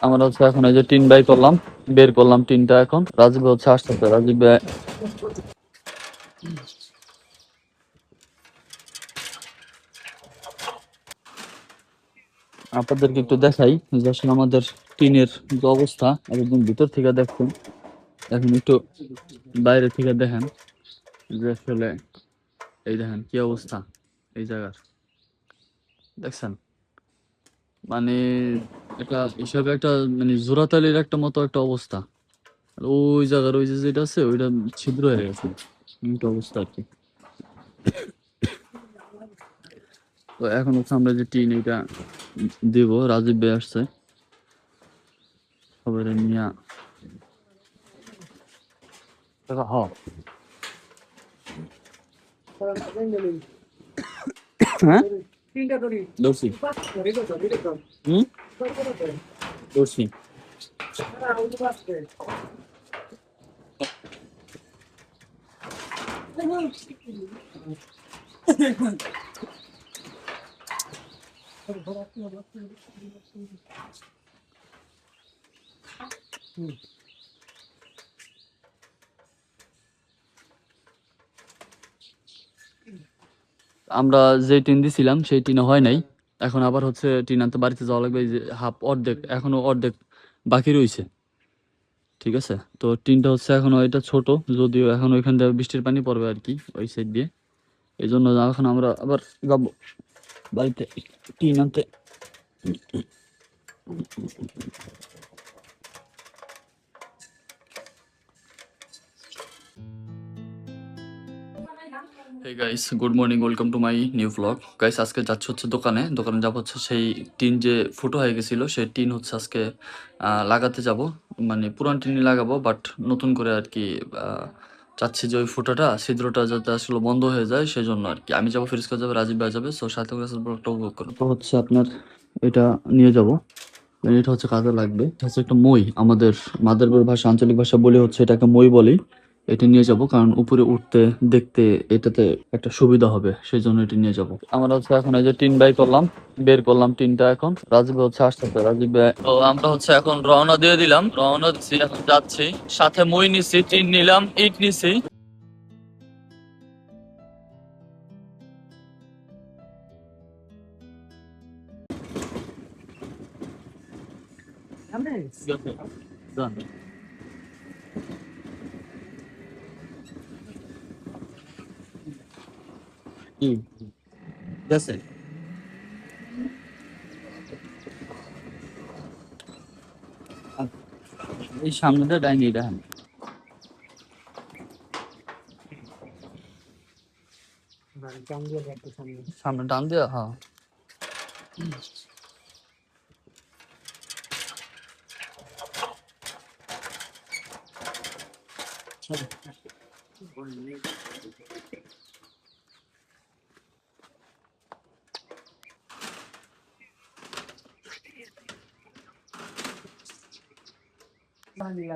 আমরা হচ্ছে এখন এই যে টিন বাই করলাম, বের করলাম টিনটা। এখন রাজীব হচ্ছে আসতেছে, রাজীব ভাই। আপনাদেরকে একটু দেখাই যে আসলে আমাদের টিনের যে অবস্থা, একদম ভিতর থেকে দেখছেন, এখন একটু বাইরে থেকে দেখেন যে আসলে এই দেখেন কি অবস্থা এই জায়গার, দেখছেন? মানে এটা হিসাবে একটা মানে জোড়াতালির একটা মতো একটা অবস্থা। আর ওই জায়গার ওই যে যেটা আছে ওইটা ছিদ্র হয়ে গেছে, এমনটা অবস্থা আর কি। তো এখন হচ্ছে আমরা যে টিন এটা দিব, রাজীব ভাই আসছে সবাই নিয়ে। হ হ্যাঁ দর্শি দর্শি আমরা যে টিন দিছিলাম সেই টিনে হয় নাই। এখন আবার হচ্ছে টিন আনতে বাড়িতে যাওয়া লাগবে। এই যে হাফ অর্ধেক, এখনো অর্ধেক বাকি রয়েছে। ঠিক আছে, তো টিনটা হচ্ছে এখনো এটা ছোট, যদিও এখন ওইখান দিয়ে বৃষ্টির পানি পড়বে আর কি ওই সাইড দিয়ে। এই জন্য এখন আমরা আবার যাবো বাড়িতে টিন আনতে। Hey guys, good morning, welcome to my new blog. Guys আজকে যাচ্ছে হচ্ছে দোকানে যাব হচ্ছে সেই টিন যে ফুটো হয়ে গেছিল সেই টিন হচ্ছে আজকে লাগাতে যাব। মানে পুরান টিনই লাগাবো, বাট নতুন করে আর কি। চাচ্ছি যে ওই ফুটোটা ছিদ্রটা যাতে আসলে বন্ধ হয়ে যায়, সেই জন্য আর কি। আমি যাবো, ফিরোজ যাবে, রাজীব ভাই যাবে, সো সাথে করে ব্লগটা উপভোগ করো। তো হচ্ছে আপনার এটা নিয়ে যাব, এটা হচ্ছে কাজে লাগবে। এটা হচ্ছে একটা মই, আমাদের মাদারপুর ভাষা, আঞ্চলিক ভাষা বলে হচ্ছে এটাকে মই বলি। এটা নিয়ে যাব কারণ উপরে উঠতে দেখতে এটাতে একটা সুবিধা হবে, সেই জন্য এটা নিয়ে যাব। আমরা হচ্ছে এখন এই যে টিন বাই করলাম, বের করলাম টিনটা। এখন রাজীব হচ্ছে আসতেছে, রাজীব ভাই। তো আমরা হচ্ছে এখন রওনা দিয়ে দিলাম, রওনা দিচ্ছি, এখন যাচ্ছি। সাথে মই নিছি, টিন নিলাম, ইট নিছি। Done. কি গেছে? এই সামনেটা ডাইনি ডান, সামনে ডান দিয়ে, হ্যাঁ।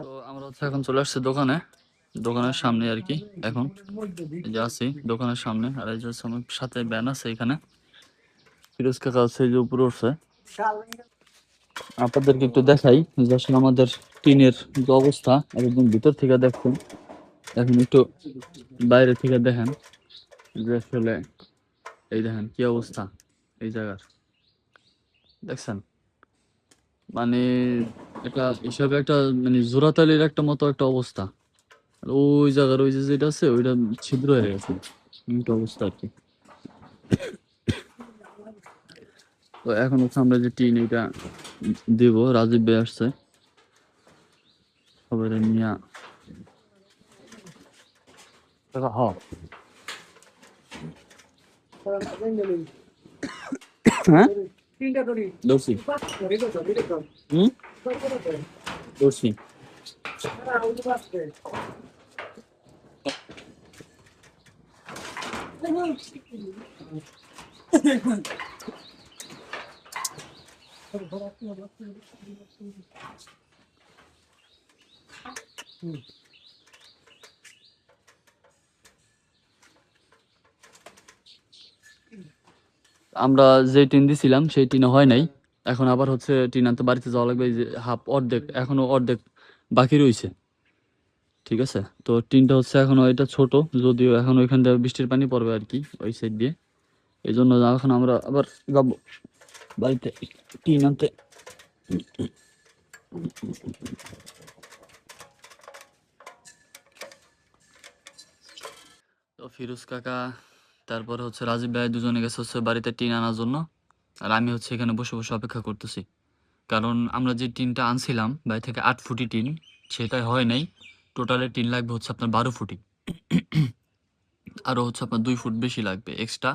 তো আমরা হচ্ছে এখন চলে আসছি দোকানে, দোকানের সামনে আর কি। এখন এই যে আছি দোকানের সামনে, আর এই যে হচ্ছে আমার সাথে ব্যান আছে এখানে, ফিরোজ কাকা আছে এই যে উপরে উঠছে। আপনাদেরকে একটু দেখাই যে আসলে আমাদের টিনের যে অবস্থা, একদম ভিতর থেকে দেখছেন, এখন একটু বাইরে থেকে দেখেন যে আসলে এই দেখেন কি অবস্থা এই জায়গার, দেখছেন? মানে এটা হিসাবে একটা মানে জোড়াতালির একটা মতো একটা অবস্থা। আর ওই জায়গার ওই যে যেটা আছে ওইটা ছিদ্র হয়ে গেছে, এমনটা অবস্থা আর কি। তো এখন হচ্ছে আমরা যে টিন এটা দিব, রাজীব ভাই আসছে সবাই নিয়ে। হ হ্যাঁ দর্শি দর্শি আমরা যে টিন দিছিলাম সেই টিনে হয় নাই। এখন আবার হচ্ছে টিন আনতে বাড়িতে যাওয়া লাগবে। এই যে অর্ধেক, এখনো অর্ধেক বাকি রইছে। ঠিক আছে? তো টিনটা হচ্ছে এখনো এটা ছোট, যদিও এখন ওইখান দিয়ে বৃষ্টির পানি পড়বে আরকি ওই সাইড দিয়ে। এজন্য এখন আমরা আবার যাবো বাড়িতে টিন আনতে। তো ফিরোজ কাকা, তারপরে হচ্ছে রাজীব ভাই দুজনে গেছে হচ্ছে বাড়িতে টিন আনার জন্য। আর আমি হচ্ছে এখানে বসে, বসে অপেক্ষা করতেছি। কারণ আমরা যে টিনটা আনছিলাম বাড়ি থেকে ৮ ফুটি টিন, সেটাই হয় নাই। টোটালে টিন লাগবে হচ্ছে আপনার ১২ ফুটি। আরো হচ্ছে আপনার ২ ফুট বেশি লাগবে এক্সট্রা।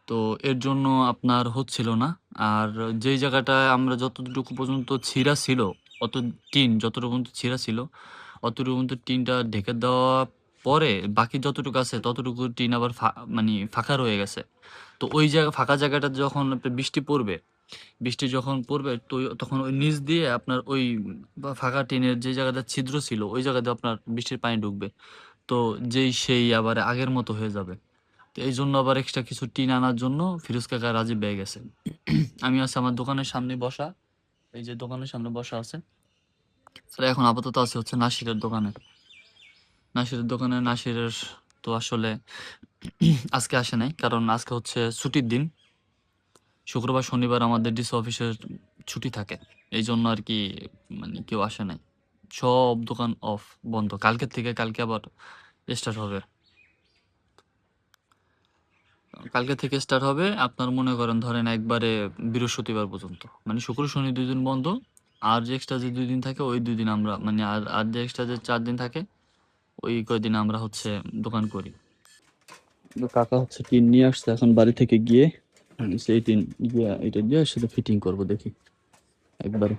তো এর জন্য আপনার হচ্ছিল না। আর যেই জায়গাটায় আমরা যতটুকু পর্যন্ত ছিঁড়া ছিল, অত টিন যতটুকু পর্যন্ত ছিঁড়া ছিল, অতটুকু পর্যন্ত টিনটা ঢেকে দেওয়া পরে বাকি যতটুকু আছে ততটুকু টিন আবার মানে ফাঁকা রয়ে গেছে। তো ওই ফাঁকা জায়গাটা যখন আপনার বৃষ্টি যখন পড়বে, তো তখন ওই নিচ দিয়ে আপনার ওই ফাঁকা টিনের যে জায়গাটা ছিদ্র ছিল, ওই জায়গাতে আপনার বৃষ্টির পানি ঢুকবে। তো সেই আবার আগের মতো হয়ে যাবে। তো এই জন্য আবার এক্সট্রা কিছু টিন আনার জন্য ফিরোজ কাকা রাজীব ভাই গেছে। আমি আছে আমার দোকানের সামনে বসা, এই যে দোকানের সামনে বসা আছে। তো এখন আপাতত আছে হচ্ছে নাসিরের দোকানে। নাসিরের তো আসলে আজকে আসে নাই, কারণ আজকে হচ্ছে ছুটির দিন। শুক্রবার শনিবার আমাদের ডিসি অফিসের ছুটি থাকে, এই জন্য আর কি মানে কেউ আসে নাই। সব দোকান অফ, বন্ধ। কালকে আবার স্টার্ট হবে। কালকে থেকে স্টার্ট হবে আপনার মনে করেন ধরেন একবারে বৃহস্পতিবার পর্যন্ত, মানে শুক্র শনি ২ দিন বন্ধ। আর যে এক্সট্রা যে ২ দিন থাকে ওই ২ দিন আমরা মানে আর যে এক্সট্রা যে ৪ দিন থাকে ওই কয়দিন আমরা হচ্ছে দোকান করি। তো কাকা হচ্ছে টিন নিয়ে আসছে এখন বাড়ি থেকে গিয়ে, সেই টিন গিয়ে এটা দিয়ে সেটা ফিটিং করব দেখি একবারে।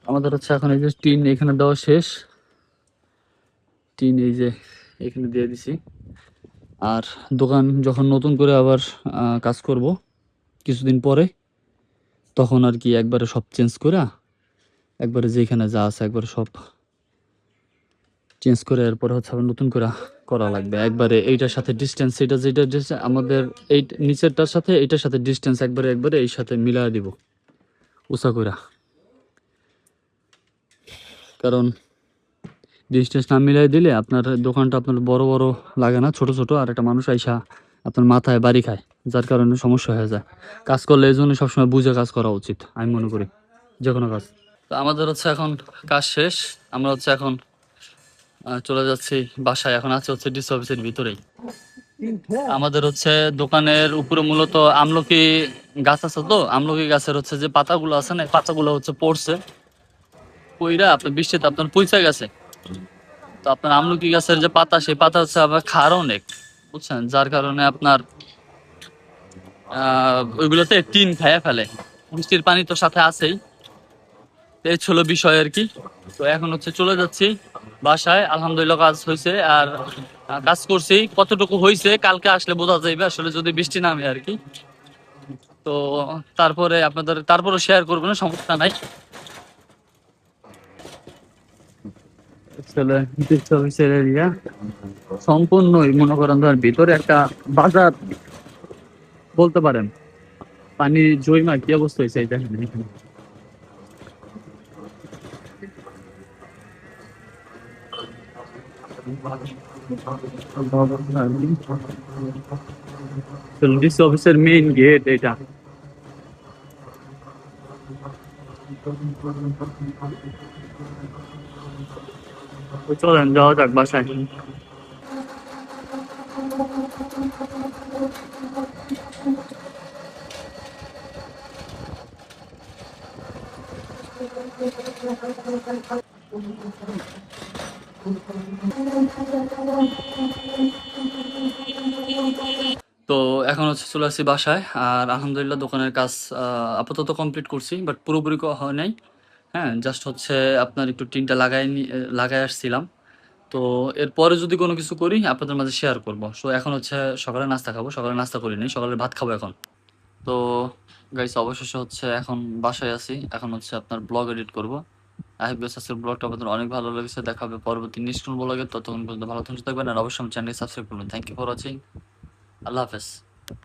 আমাদের হচ্ছে এখন এই যে টিন এখানে দেওয়া শেষ। টিন এই যে এখানে দিয়ে দিছি। আর দোকান যখন নতুন করে আবার কাজ করব কিছুদিন পরে, তখন আর কি একবারে সব চেঞ্জ করে, একবারে যেখানে যা আছে একবারে সব চেঞ্জ করে এরপরে হচ্ছে আবার নতুন করে করা লাগবে। একবারে এইটার সাথে ডিস্টেন্স, এটা যেটা আমাদের এই নিচেরটার সাথে এইটার সাথে ডিস্টেন্স একবারে এই সাথে মিলাই দিব উঁচা করে। কারণ ডিস্টেন্স না মিলাই দিলে আপনার দোকানটা আপনার বড় বড় লাগে না, ছোট ছোট, আর একটা মানুষ আইসা আপনার মাথায় বাড়ি খায়, যার কারণে সমস্যা হয়ে যায়। কাজ করলে এই জন্য সবসময় বুঝে কাজ করা উচিত আমি মনে করি, যে কোনো কাজ। তো আমাদের হচ্ছে এখন কাজ শেষ। আমরা হচ্ছে এখন চলে যাচ্ছি বাসায়। এখন আছে হচ্ছে ডিসি অফিসের ভিতরেই। আমাদের হচ্ছে দোকানের উপরে মূলত আমলকি গাছ আছে। তো আমলকি গাছের হচ্ছে যে পাতাগুলো আছে না, পাতাগুলো হচ্ছে পড়ছে, পইরা আপনার বৃষ্টিতে আপনার পইচা গেছে। তো আপনার আমলকি গাছের যে পাতা, সেই পাতা হচ্ছে আবার খার অনেক, বুঝছেন, যার কারণে আপনার ওইগুলোতে টিন খাইয়া ফেলে। বৃষ্টির পানি তো সাথে আছেই। এই ছিল বিষয় আর কি। তো এখন হচ্ছে চলে যাচ্ছি বাসায়। আলহামদুলিল্লাহ কাজ হয়েছে, আর কাজ করছি। কতটুকু হয়েছে কালকে আসলে বোঝা যাবে আসলে, যদি বৃষ্টি নামে আর কি। তো তারপরে তারপরে শেয়ার করবো না, সমস্যা নাই। এরিয়া সম্পূর্ণই মনে করেন ধর ভিতরে একটা বাজার বলতে পারেন। পানি জৈমা কি অবস্থা হয়েছে এই দেখেন এখানে। ডিসি অফিসের মেইন গেট এটা। চলেন যাওয়া যাক বাসায়। তো এখন হচ্ছে চলে আসছি বাসায়। আর আলহামদুলিল্লাহ দোকানের কাজ আপাতত কমপ্লিট করছি, বাট পুরোপুরি হয় নাই। হ্যাঁ, জাস্ট হচ্ছে আপনার একটু টিনটা লাগাই আসছিলাম। তো এরপরে যদি কোনো কিছু করি আপনাদের মাঝে শেয়ার করবো। সো এখন হচ্ছে সকালে নাস্তা খাবো, সকালে নাস্তা করিনি, সকালে ভাত খাবো এখন। তো গাইস অবশেষে হচ্ছে এখন বাসায় আছি। এখন হচ্ছে আপনার ব্লগ এডিট করবো। আই হোপ গাইস আজকের ব্লগটা আপনাদের অনেক ভালো লেগেছে। দেখা হবে পরবর্তী নেক্সট কোন ব্লগে। ততক্ষণ পর্যন্ত ভালো থাকবেন, আর অবশ্যই চ্যানেল সাবস্ক্রাইব করবেন। Thank you for watching. আল্লাহ হাফেজ।